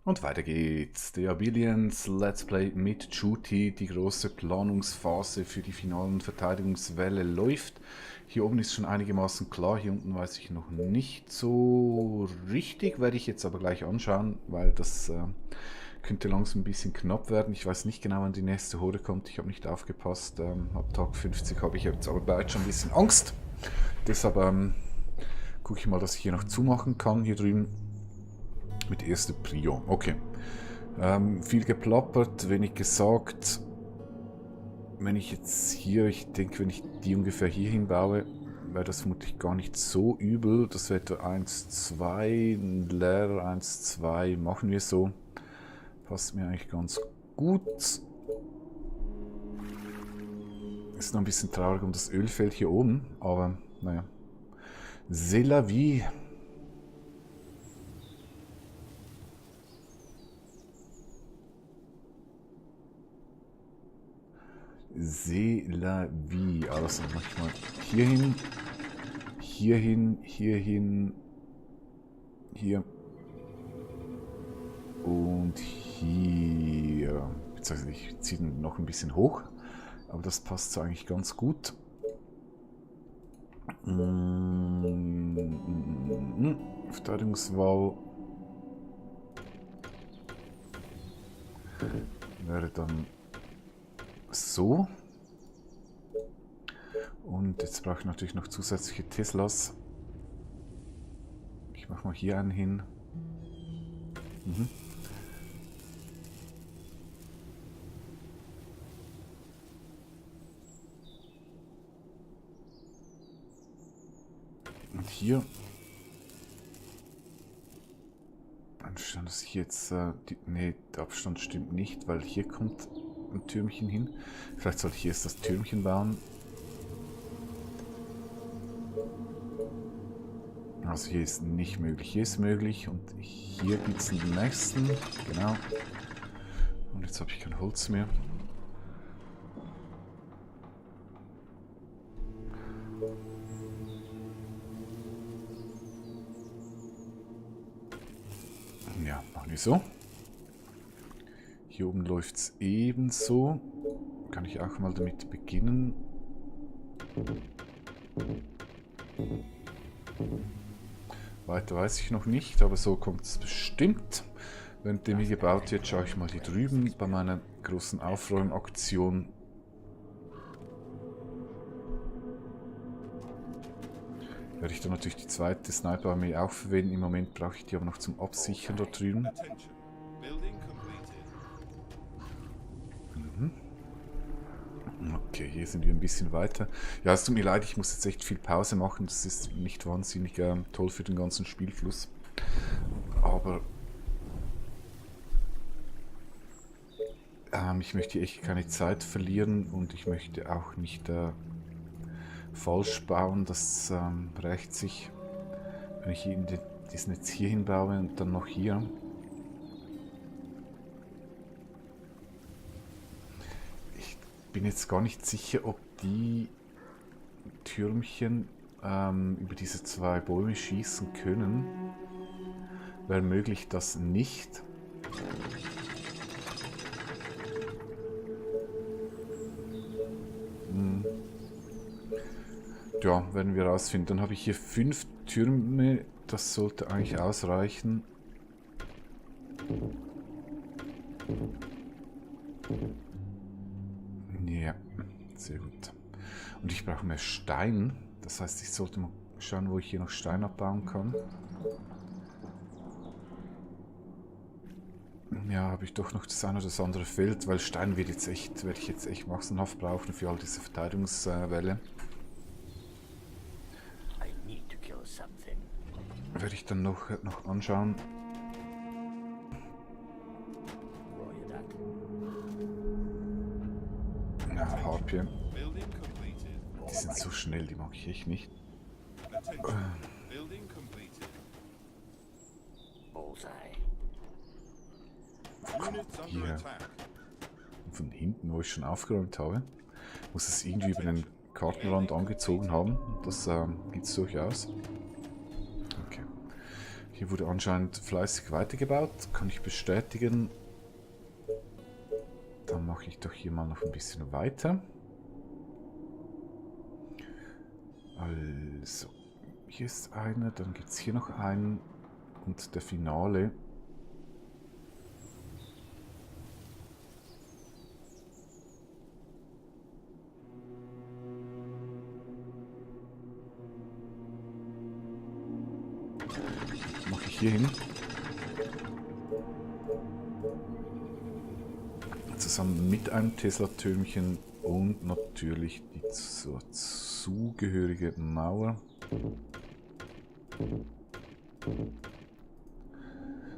Und weiter geht's. Der Billions Let's Play mit Juti. Die große Planungsphase für die finalen Verteidigungswelle läuft. Hier oben ist schon einigermaßen klar. Hier unten weiß ich noch nicht so richtig. Werde ich jetzt aber gleich anschauen, weil das könnte langsam ein bisschen knapp werden. Ich weiß nicht genau, wann die nächste Horde kommt. Ich habe nicht aufgepasst. Ab Tag 50 habe ich jetzt aber bereits schon ein bisschen Angst. Deshalb gucke ich mal, dass ich hier noch zumachen kann. Hier drüben. Mit erster Prio. Okay. Viel geplappert, wenig gesagt. Wenn ich jetzt hier, ich denke, wenn ich die ungefähr hier hinbaue, wäre das vermutlich gar nicht so übel. Das wäre etwa 1, 2, ein leerer 1, 2. Machen wir so. Passt mir eigentlich ganz gut. Ist noch ein bisschen traurig um das Ölfeld hier oben, aber naja. C'est la vie. C'est la vie. Also manchmal hierhin, hierhin, hierhin, hier und hier. Beziehungsweise ich ziehe ihn noch ein bisschen hoch, aber das passt so eigentlich ganz gut. Verteidigungswall wäre dann so. Und jetzt brauche ich natürlich noch zusätzliche Teslas. Ich mache mal hier einen hin. Und hier. Anstatt dass ich jetzt... ne, der Abstand stimmt nicht, weil hier kommt ein Türmchen hin. Vielleicht sollte ich erst das Türmchen bauen. Also hier ist nicht möglich. Hier ist möglich und hier gibt es den nächsten. Genau. Und jetzt habe ich kein Holz mehr. Ja, machen wir so. Hier oben läuft es ebenso. Kann ich auch mal damit beginnen. Weiter weiß ich noch nicht, aber so kommt es bestimmt. Währenddem hier gebaut wird, schaue ich mal hier drüben bei meiner großen Aufräumaktion. Werde ich dann natürlich die zweite Sniper-Armee auch verwenden. Im Moment brauche ich die aber noch zum Absichern dort drüben. Okay, hier sind wir ein bisschen weiter. Ja, es tut mir leid, ich muss jetzt echt viel Pause machen. Das ist nicht wahnsinnig toll für den ganzen Spielfluss. Aber ich möchte echt keine Zeit verlieren und ich möchte auch nicht falsch bauen. Das rächt sich, wenn ich diesen jetzt hier hinbaue und dann noch hier. Bin jetzt gar nicht sicher, ob die Türmchen über diese zwei Bäume schießen können. Wäre möglich, das nicht. Ja, werden wir rausfinden. Dann habe ich hier 5 Türme. Das sollte eigentlich ausreichen. Ja, sehr gut. Und ich brauche mehr Stein. Das heißt, ich sollte mal schauen, wo ich hier noch Stein abbauen kann. Ja, habe ich doch noch das eine oder das andere Feld, weil Stein werde ich jetzt echt massenhaft brauchen für all diese Verteidigungswelle. Werde ich dann noch anschauen. Ja, Harpie. Die sind so schnell, die mag ich echt nicht. Hier. Von hinten, wo ich schon aufgeräumt habe, muss es irgendwie über den Kartenrand angezogen haben. Das gibt es durchaus. Okay. Hier wurde anscheinend fleißig weitergebaut, kann ich bestätigen. Dann mache ich doch hier mal noch ein bisschen weiter. Also, hier ist einer, dann gibt es hier noch einen und der Finale. Mache ich hier hin. Zusammen mit einem Tesla-Türmchen und natürlich die zugehörige Mauer.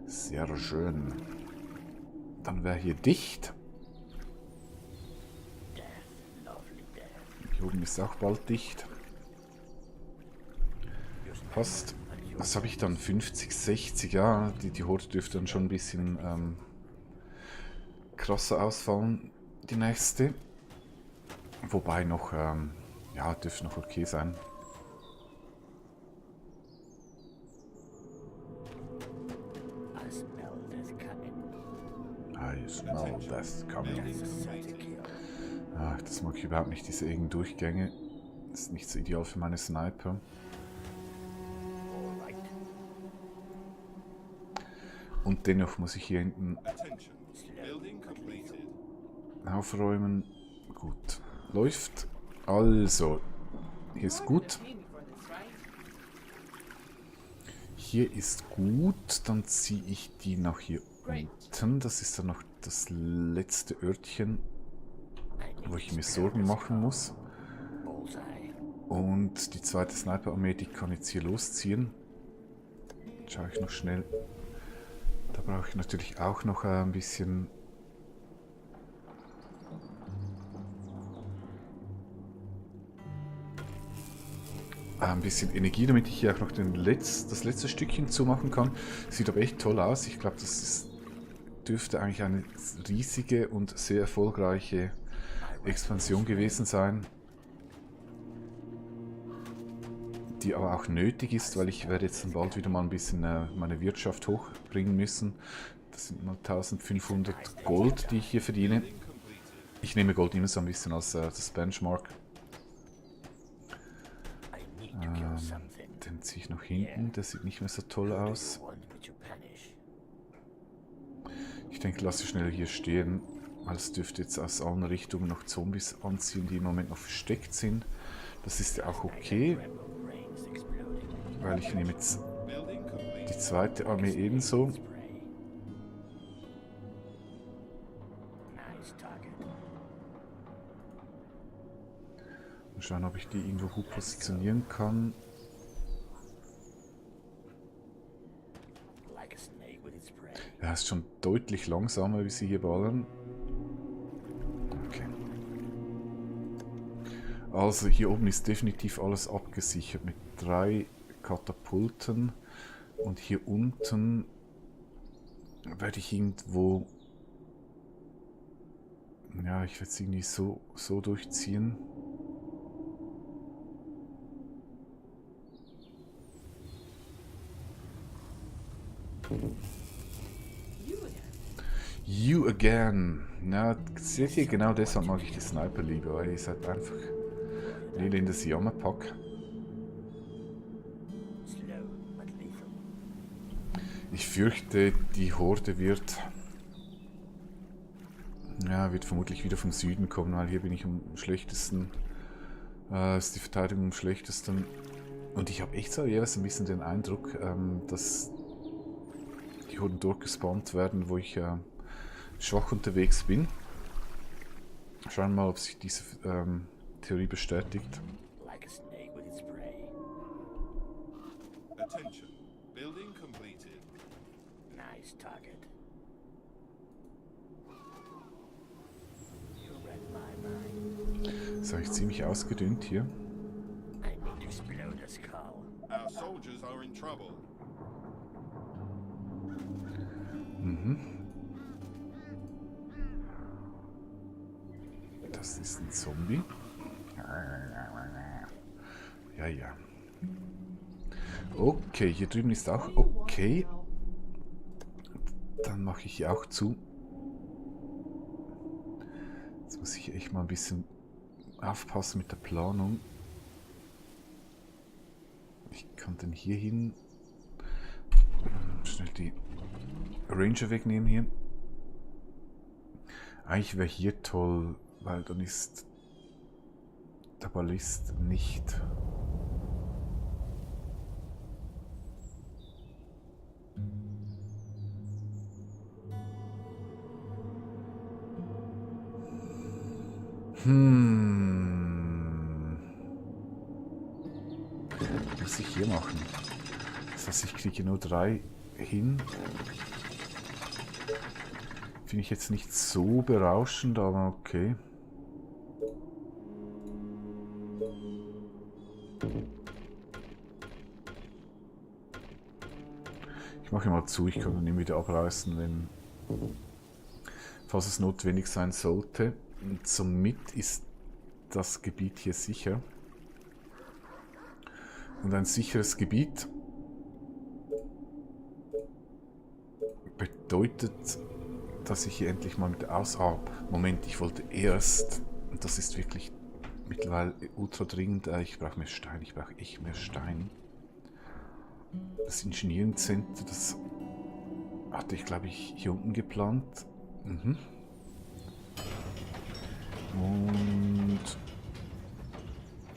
Sehr schön. Dann wäre hier dicht. Hier oben ist auch bald dicht. Passt. Was habe ich dann? 50, 60? Ja, die Horde dürfte dann schon ein bisschen krasser ausfallen, die nächste. Wobei noch, ja, dürfte noch okay sein. I smell death coming. Ach, das mag ich überhaupt nicht, diese engen Durchgänge. Das ist nicht so ideal für meine Sniper. Und dennoch muss ich hier hinten aufräumen. Gut. Läuft. Also. Hier ist gut. Hier ist gut. Dann ziehe ich die nach hier unten. Das ist dann noch das letzte Örtchen, wo ich mir Sorgen machen muss. Und die zweite Sniper-Armee, die kann jetzt hier losziehen. Schaue ich noch schnell. Da brauche ich natürlich auch noch ein bisschen Energie, damit ich hier auch noch das letzte Stückchen zumachen kann. Sieht aber echt toll aus. Ich glaube, dürfte eigentlich eine riesige und sehr erfolgreiche Expansion gewesen sein, die aber auch nötig ist, weil ich werde jetzt dann bald wieder mal ein bisschen meine Wirtschaft hochbringen müssen. Das sind mal 1500 Gold, die ich hier verdiene. Ich nehme Gold immer so ein bisschen als das Benchmark. Den ziehe ich noch hinten, der sieht nicht mehr so toll aus. Ich denke, lasse ich schnell hier stehen, weil es dürfte jetzt aus allen Richtungen noch Zombies anziehen, die im Moment noch versteckt sind. Das ist ja auch okay, weil ich nehme jetzt die zweite Armee ebenso. Mal schauen, ob ich die irgendwo gut positionieren kann. Ja, ist schon deutlich langsamer, wie sie hier ballern. Okay. Also hier oben ist definitiv alles abgesichert mit 3 Katapulten. Und hier unten werde ich irgendwo... Ja, ich werde es irgendwie so durchziehen. You again. Ja, seht ihr, genau deshalb mag ich die Sniper lieber, weil ihr seid einfach in das Jammerpack. Ich fürchte, die Horde wird vermutlich wieder vom Süden kommen, weil hier bin ich am schlechtesten. Ist die Verteidigung am schlechtesten. Und ich habe echt so jeweils ein bisschen den Eindruck, dass die Horden durchgespawnt werden, wo ich schwach unterwegs bin. Schauen wir mal, ob sich diese Theorie bestätigt. So, ich ziemlich ausgedünnt hier. Mhm. Das ist ein Zombie. Ja, ja. Okay, hier drüben ist auch okay. Okay. Dann mache ich hier auch zu. Jetzt muss ich echt mal ein bisschen aufpassen mit der Planung. Ich kann den hier hin. Schnell die Ranger wegnehmen hier. Eigentlich wäre hier toll, weil dann ist der Ballist nicht. Was muss ich hier machen? Das heißt, ich kriege nur 3 hin. Finde ich jetzt nicht so berauschend, aber okay. Ich mache mal zu, ich kann dann immer wieder abreißen, wenn, falls es notwendig sein sollte. Und somit ist das Gebiet hier sicher. Und ein sicheres Gebiet bedeutet, dass ich hier endlich mal mit Moment, ich wollte erst, und das ist wirklich mittlerweile ultra dringend, ich brauche mehr Stein, ich brauche echt mehr Stein. Das Engineering-Center, das hatte ich, glaube ich, hier unten geplant. Und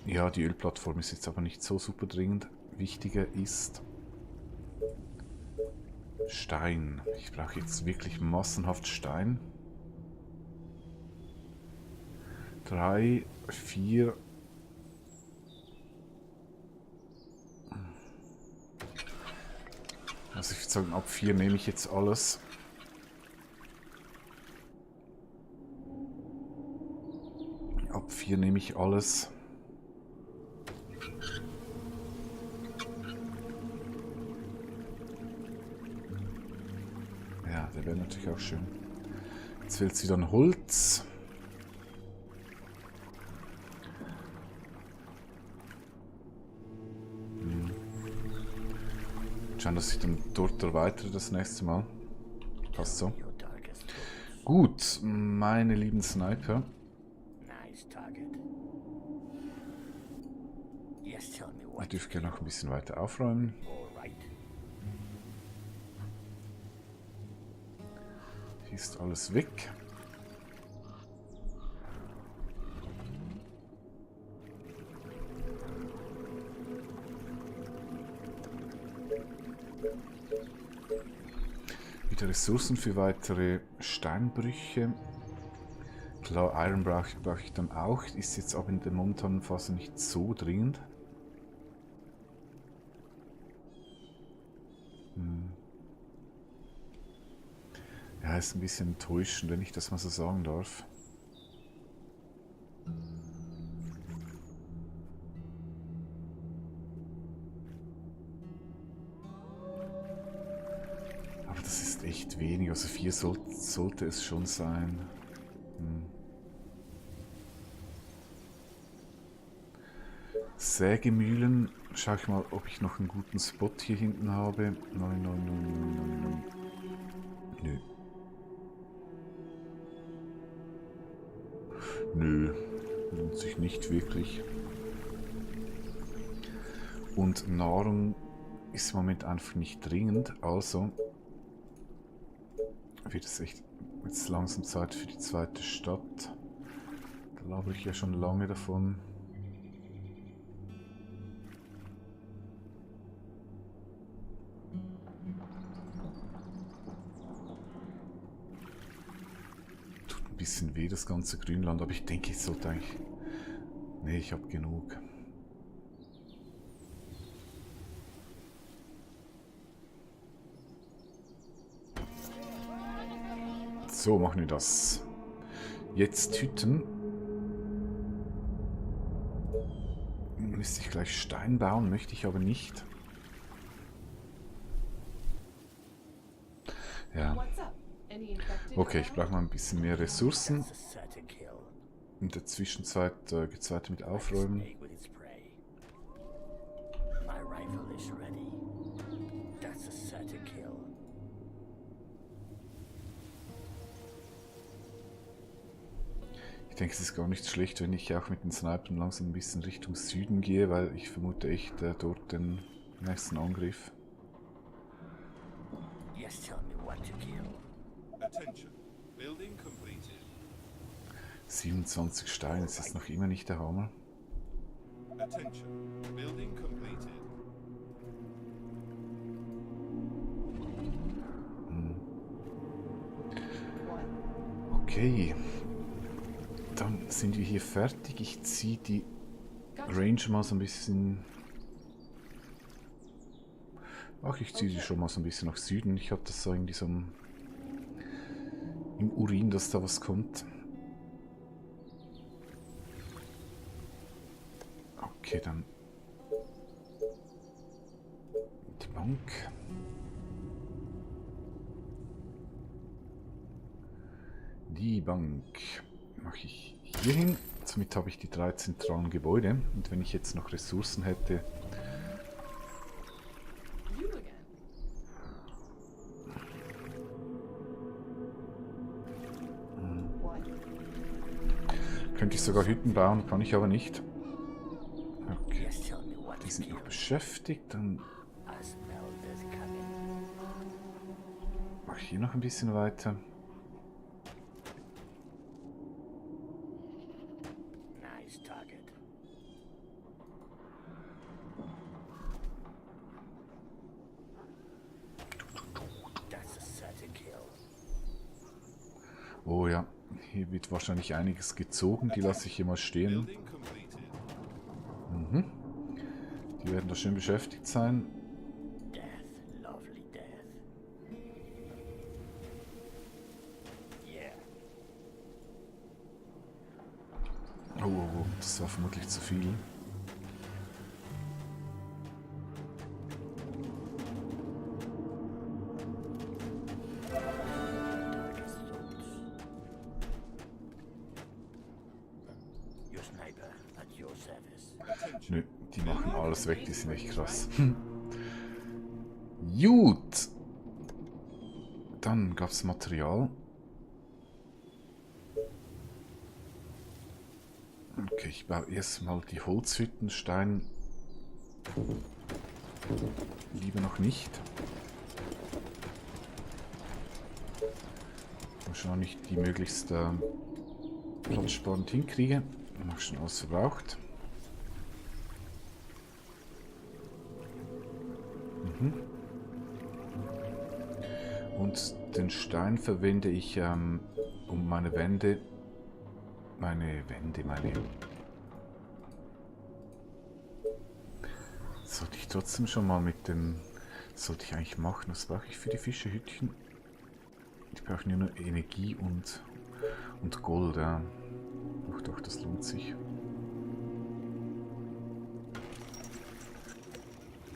ja, die Ölplattform ist jetzt aber nicht so super dringend. Wichtiger ist Stein. Ich brauche jetzt wirklich massenhaft Stein. 3, 4. Also ich würde sagen, ab 4 nehme ich jetzt alles. Ab 4 nehme ich alles. Ja, der wäre natürlich auch schön. Jetzt fehlt wieder ein Holz. Scheint, dass ich dann dort erweitere das nächste Mal. Passt so. Gut, meine lieben Sniper. Ich dürfte gerne noch ein bisschen weiter aufräumen. Hier ist alles weg. Wieder Ressourcen für weitere Steinbrüche. Klar, Iron brauche ich dann auch. Ist jetzt aber in der momentanen Phase nicht so dringend. Ja, ist ein bisschen enttäuschend, wenn ich das mal so sagen darf. Aber das ist echt wenig. Also 4 sollte es schon sein. Sägemühlen. Schau ich mal, ob ich noch einen guten Spot hier hinten habe. Nein. Nö. Nö. Lohnt sich nicht wirklich. Und Nahrung ist im Moment einfach nicht dringend. Also wird es echt jetzt langsam Zeit für die zweite Stadt. Da labere ich ja schon lange davon. Bisschen weh, das ganze Grünland, aber ich denke, ich sollte eigentlich... Nee, ich habe genug. So, machen wir das. Jetzt Hütten. Müsste ich gleich Stein bauen, möchte ich aber nicht. Ja. Okay, ich brauche mal ein bisschen mehr Ressourcen. In der Zwischenzeit geht es weiter mit Aufräumen. Ich denke, es ist gar nicht schlecht, wenn ich auch mit den Snipern langsam ein bisschen Richtung Süden gehe, weil ich vermute echt dort den nächsten Angriff. Yes, tell me what to kill. Attention. Building completed. 27 Steine, das ist noch immer nicht der Hammer. Attention. Building completed. Okay. Dann sind wir hier fertig. Ich ziehe die Range mal so ein bisschen... Ach, ich ziehe die schon mal so ein bisschen nach Süden. Ich habe das so irgendwie so im Urin, dass da was kommt. Okay, dann die Bank. Die Bank mache ich hier hin. Somit habe ich die 3 zentralen Gebäude. Und wenn ich jetzt noch Ressourcen hätte... Könnte ich sogar Hütten bauen, kann ich aber nicht. Okay, Yes, tell me what die to sind kill. noch beschäftigt. Dann I smell this coming. mache ich hier noch ein bisschen weiter. Nice target. That's a certain kill. Oh ja, hier wird wahrscheinlich einiges gezogen. Die lasse ich hier mal stehen. Building completed. Mhm. Die werden da schön beschäftigt sein. Death, lovely death. Yeah. Oh, oh, oh, das war vermutlich zu viel. Darkest thoughts. Your sniper at your service. Attention. Nö, die machen alles weg, die sind echt krass. Gut. Dann gab es Material. Okay, ich baue erstmal die Holzhütten, Stein. Lieber noch nicht. Wahrscheinlich die möglichst platzsparend hinkriege. Ich habe schon alles verbraucht. Und den Stein verwende ich, um meine Wände... meine... Sollte ich trotzdem schon mal mit dem... Sollte ich eigentlich machen. Was brauche ich für die Fischehütchen? Die brauchen nur Energie und Gold, ja. Doch, doch, das lohnt sich.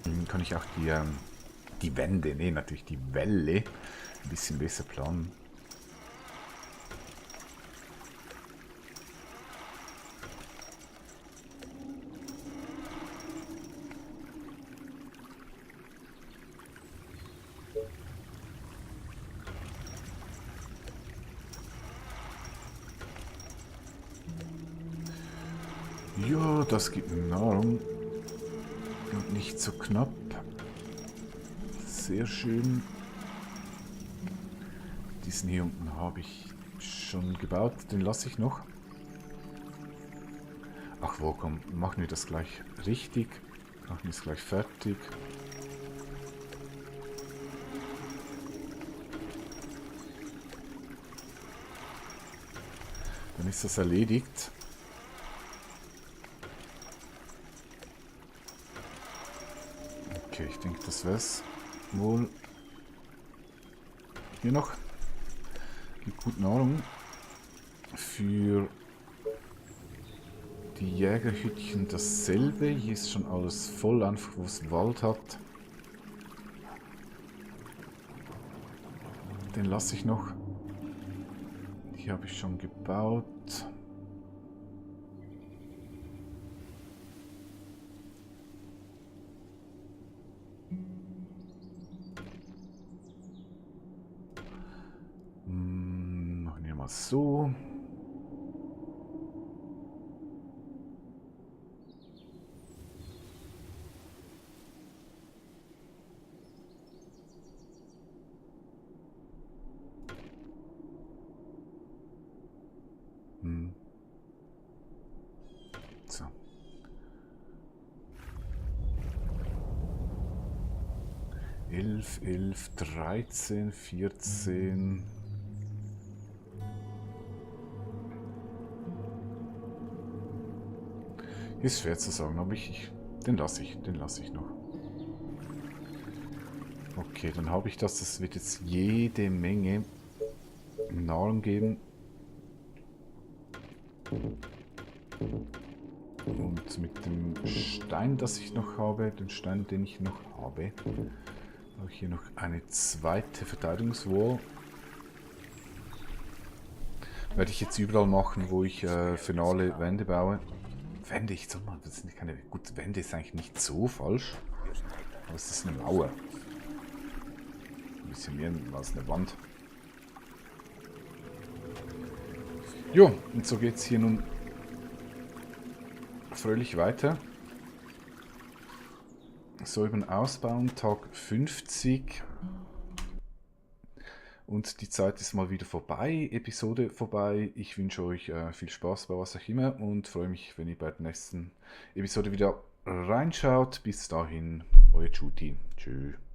Dann kann ich auch die Wände, nee, natürlich die Wälle ein bisschen besser planen. Ja, das gibt mir Nahrung. Und nicht so knapp. Sehr schön. Diesen hier unten habe ich schon gebaut. Den lasse ich noch. Ach wo, komm, machen wir das gleich richtig. Machen wir es gleich fertig. Dann ist das erledigt. Okay, ich denke, das wär's wohl. Hier noch. Gibt gut Nahrung. Für die Jägerhütchen dasselbe. Hier ist schon alles voll, einfach wo es Wald hat. Den lasse ich noch. Die habe ich schon gebaut. Machen wir mal so. 11, 11, 13, 14. Ist schwer zu sagen, aber den lasse ich noch. Okay, dann habe ich das. Das wird jetzt jede Menge Nahrung geben. Und mit dem Stein, das ich noch habe, den Stein, den ich noch habe, habe ich hier noch eine zweite Verteidigungswall. Werde ich jetzt überall machen, wo ich finale Wände baue. Wände, ich sag mal, das sind keine. Gut, Wände ist eigentlich nicht so falsch. Aber es ist eine Mauer. Ein bisschen mehr als eine Wand. Jo, und so geht es hier nun fröhlich weiter. So, eben ausbauen, Tag 50. Und die Zeit ist mal wieder vorbei, Episode vorbei. Ich wünsche euch viel Spaß bei was auch immer und freue mich, wenn ihr bei der nächsten Episode wieder reinschaut. Bis dahin, euer Chuti. Tschüss.